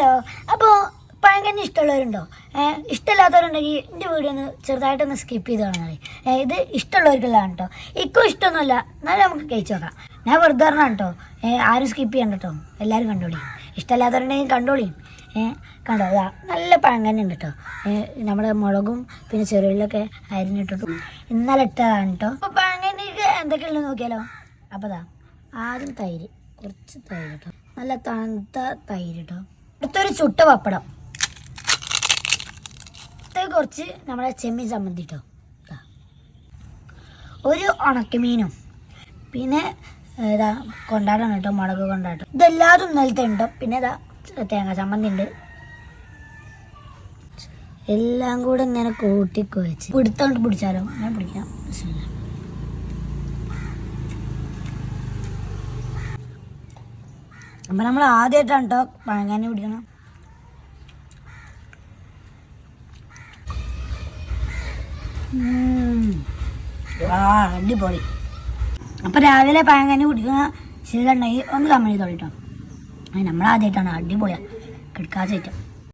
Hello. അപ്പോൾ പഴങ്കഞ്ഞി ഇഷ്ടമുള്ളവരുണ്ടോ? ഇഷ്ടമില്ലാത്തവരുണ്ടെങ്കിൽ എൻ്റെ വീഡിയോ ഒന്ന് ചെറുതായിട്ടൊന്ന് സ്കിപ്പ് ചെയ്ത് കാണാൻ. ഇത് ഇഷ്ടമുള്ളവർക്കുള്ളതാണ് കേട്ടോ. ഇക്കും ഇഷ്ടമൊന്നുമല്ല, എന്നാലും നമുക്ക് കഴിച്ചു നോക്കാം. ഞാൻ വെറുതെ പറഞ്ഞാണ് കേട്ടോ. ആരും സ്കിപ്പ് ചെയ്യണ്ട കേട്ടോ, എല്ലാവരും കണ്ടോളി. ഇഷ്ടമില്ലാത്തവരുണ്ടെങ്കിൽ കണ്ടോളിയും. കണ്ടോ, അതാ നല്ല പഴങ്കഞ്ഞി ഉണ്ട് കേട്ടോ. നമ്മുടെ മുളകും പിന്നെ ചെറുള്ളിലൊക്കെ അരിഞ്ഞിട്ടിട്ടു ഇന്നലെ ഇട്ടതാണ് കേട്ടോ. അപ്പോൾ പഴങ്കഞ്ഞിക്ക് എന്തൊക്കെയുള്ളത് നോക്കിയാലോ. അപ്പോൾ അതാ ആദ്യം തൈര്, കുറച്ച് തൈര് കേട്ടോ, നല്ല തണുത്ത തൈര് കേട്ടോ. അടുത്തൊരു ചുട്ട പപ്പടം, കുറച്ച് നമ്മുടെ ചെമ്മീൻ ചമ്മന്തി കേട്ടോ, ഒരു ഉണക്കമീനും, പിന്നെ ഇതാ കൊണ്ടാട്ടം കേട്ടോ, മുളക് കൊണ്ടാട്ടം. ഇതെല്ലാതും ഇന്നലത്തെ ഉണ്ടോ. പിന്നെ ഇതാ തേങ്ങ ചമ്മന്തി ഉണ്ട്. എല്ലാം കൂടെ ഇങ്ങനെ കൂട്ടിക്കുഴച്ച് പിടുത്തോണ്ട് പിടിച്ചാലോ, അങ്ങനെ പിടിക്കാം. അപ്പം നമ്മൾ ആദ്യമായിട്ടാണ് കേട്ടോ പഴങ്കഞ്ഞി പിടിക്കണം. അടിപൊളി. അപ്പം രാവിലെ പഴങ്കഞ്ഞി കുടിക്കുന്ന ശീലമുണ്ടെങ്കിൽ ഒന്ന് കമ്മി തൊളിട്ടോ. നമ്മളാദ്യമായിട്ടാണ്, അടിപൊളിയാണ്, കിടക്കാച്ചേറ്റം.